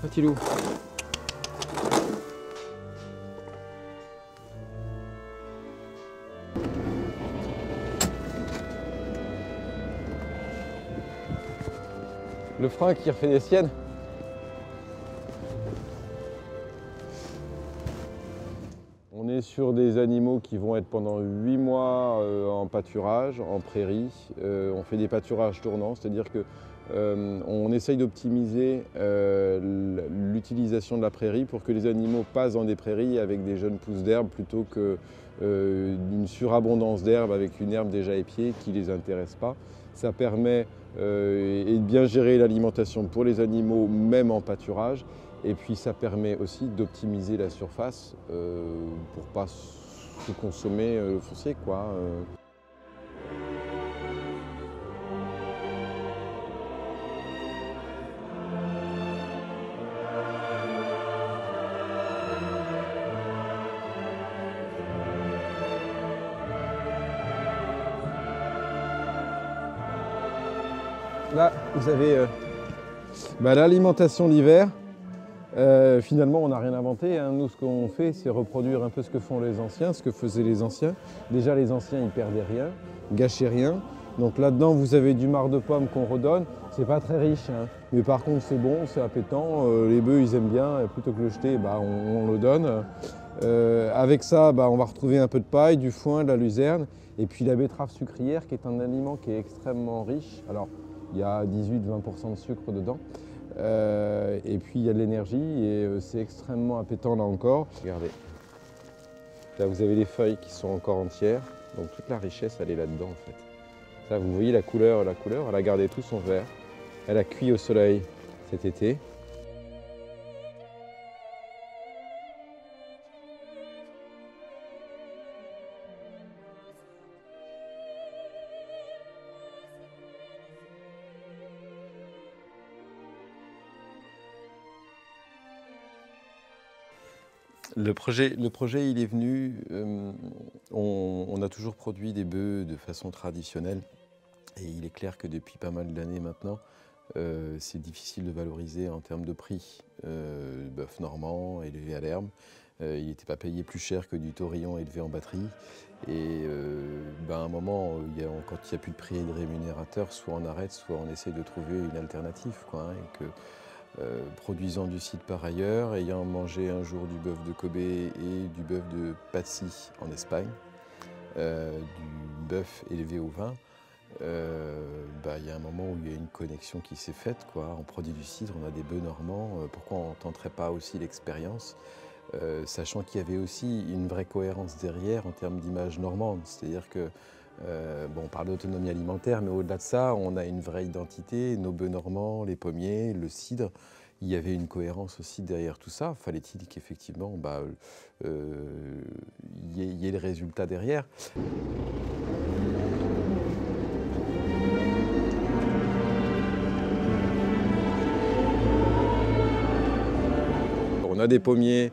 petit loup. Le frein qui refait des siennes. On est sur des animaux qui vont être pendant 8 mois en pâturage, en prairie. On fait des pâturages tournants, c'est-à-dire que on essaye d'optimiser l'utilisation de la prairie pour que les animaux passent dans des prairies avec des jeunes pousses d'herbe plutôt qu'une surabondance d'herbe avec une herbe déjà épiée qui ne les intéresse pas. Ça permet de bien gérer l'alimentation pour les animaux, même en pâturage. Et puis ça permet aussi d'optimiser la surface pour ne pas consommer le foncier, quoi. Là, vous avez l'alimentation l'hiver. Finalement, on n'a rien inventé. Hein. Nous, ce qu'on fait, c'est reproduire un peu ce que font les anciens, ce que faisaient les anciens. Déjà, les anciens, ils perdaient rien, gâchaient rien. Donc là-dedans, vous avez du marc de pomme qu'on redonne. C'est pas très riche, hein. Mais par contre, c'est bon, c'est appétant. Les bœufs, ils aiment bien. Et plutôt que le jeter, on le donne. Avec ça, on va retrouver un peu de paille, du foin, de la luzerne. Et puis la betterave sucrière, qui est un aliment qui est extrêmement riche. Alors, il y a 18-20% de sucre dedans. Et puis il y a de l'énergie et c'est extrêmement appétant là encore. Regardez, là vous avez les feuilles qui sont encore entières, donc toute la richesse elle est là-dedans en fait. Là vous voyez la couleur, elle a gardé tout son vert, elle a cuit au soleil cet été. Le projet, il est venu, on a toujours produit des bœufs de façon traditionnelle et il est clair que depuis pas mal d'années maintenant, c'est difficile de valoriser en termes de prix. Bœuf normand élevé à l'herbe, il n'était pas payé plus cher que du taurillon élevé en batterie. Et à un moment, quand il n'y a plus de prix et de rémunérateur, soit on arrête, soit on essaie de trouver une alternative, quoi, hein, et que, produisant du cidre par ailleurs, ayant mangé un jour du bœuf de Kobe et du bœuf de Patsy en Espagne, du bœuf élevé au vin, il y a un moment où il y a une connexion qui s'est faite, quoi. On produit du cidre, on a des bœufs normands, pourquoi on ne tenterait pas aussi l'expérience, sachant qu'il y avait aussi une vraie cohérence derrière en termes d'image normande, c'est-à-dire que on parle d'autonomie alimentaire, mais au-delà de ça, on a une vraie identité, nos bœufs normands, les pommiers, le cidre. Il y avait une cohérence aussi derrière tout ça. Fallait-il qu'effectivement, y ait le résultat derrière. On a des pommiers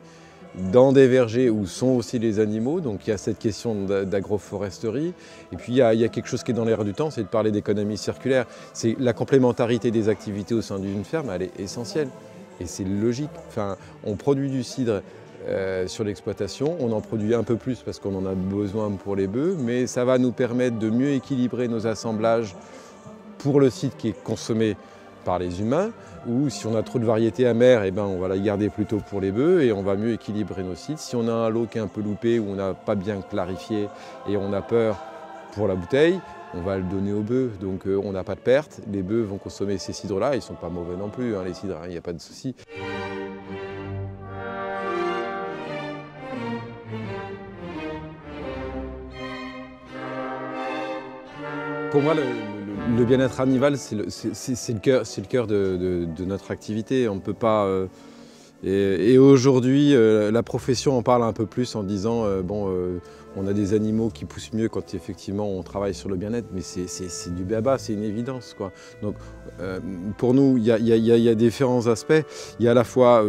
dans des vergers où sont aussi les animaux, donc il y a cette question d'agroforesterie. Et puis il y a quelque chose qui est dans l'air du temps, c'est de parler d'économie circulaire. C'est la complémentarité des activités au sein d'une ferme, elle est essentielle. Et c'est logique. Enfin, on produit du cidre sur l'exploitation, on en produit un peu plus parce qu'on en a besoin pour les bœufs, mais ça va nous permettre de mieux équilibrer nos assemblages pour le cidre qui est consommé par les humains, ou si on a trop de variétés amères, on va la garder plutôt pour les bœufs et on va mieux équilibrer nos cidres. Si on a un lot qui est un peu loupé ou on n'a pas bien clarifié et on a peur pour la bouteille, on va le donner aux bœufs, donc on n'a pas de perte. Les bœufs vont consommer ces cidres-là, ils ne sont pas mauvais non plus, hein, les cidres, il n'y a pas de souci. Pour moi, le bien-être animal, c'est le cœur de notre activité. On ne peut pas. Et aujourd'hui, la profession en parle un peu plus en disant on a des animaux qui poussent mieux quand effectivement on travaille sur le bien-être, mais c'est du béaba, c'est une évidence, quoi. Donc pour nous, il y a différents aspects. Il y a à la fois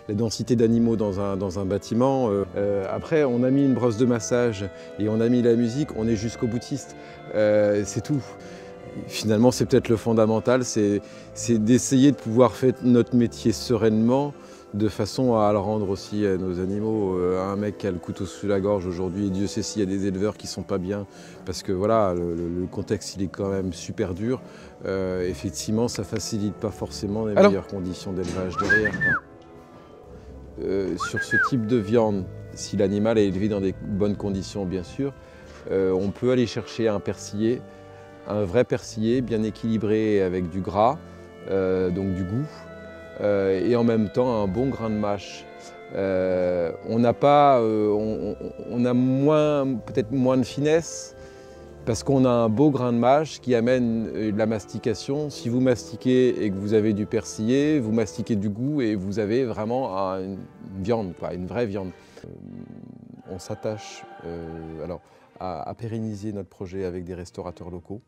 la densité d'animaux dans un bâtiment. Après, on a mis une brosse de massage et on a mis la musique, on est jusqu'au boutiste. C'est tout. Finalement, c'est peut-être le fondamental, c'est d'essayer de pouvoir faire notre métier sereinement, de façon à le rendre aussi à nos animaux. Un mec qui a le couteau sous la gorge aujourd'hui, et Dieu sait s'il y a des éleveurs qui sont pas bien, parce que voilà, le contexte il est quand même super dur. Effectivement, ça facilite pas forcément les meilleures conditions d'élevage derrière, quoi. Sur ce type de viande, si l'animal est élevé dans des bonnes conditions, bien sûr, on peut aller chercher un persillé. Un vrai persillé bien équilibré avec du gras, donc du goût, et en même temps un bon grain de mâche. On n'a pas, on a peut-être moins de finesse parce qu'on a un beau grain de mâche qui amène de la mastication. Si vous mastiquez et que vous avez du persillé, vous mastiquez du goût et vous avez vraiment une viande, quoi, une vraie viande. On s'attache à pérenniser notre projet avec des restaurateurs locaux.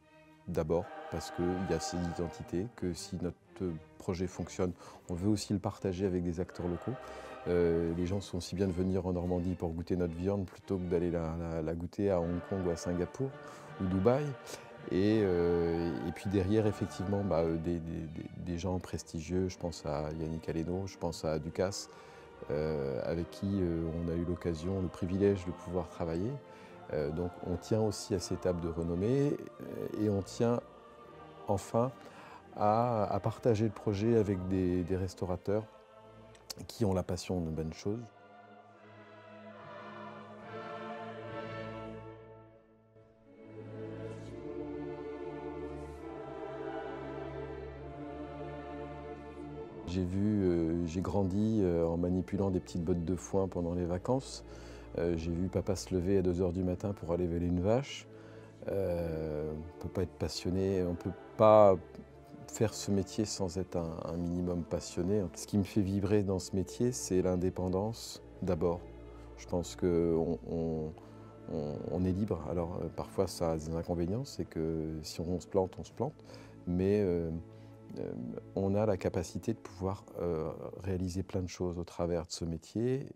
D'abord parce qu'il y a ces identités, que si notre projet fonctionne, on veut aussi le partager avec des acteurs locaux. Les gens sont aussi bien de venir en Normandie pour goûter notre viande plutôt que d'aller la goûter à Hong Kong ou à Singapour ou Dubaï. Et puis derrière, effectivement, des gens prestigieux, je pense à Yannick Aleno, je pense à Ducasse, avec qui on a eu l'occasion, le privilège de pouvoir travailler. Donc on tient aussi à ces tables de renommée et on tient enfin à partager le projet avec des restaurateurs qui ont la passion de bonnes choses. J'ai grandi en manipulant des petites bottes de foin pendant les vacances. J'ai vu papa se lever à 2 h du matin pour aller véler une vache. On ne peut pas être passionné, on ne peut pas faire ce métier sans être un minimum passionné. Ce qui me fait vibrer dans ce métier, c'est l'indépendance d'abord. Je pense qu'on est libre. Alors parfois ça a des inconvénients, c'est que si on se plante, on se plante. Mais on a la capacité de pouvoir réaliser plein de choses au travers de ce métier.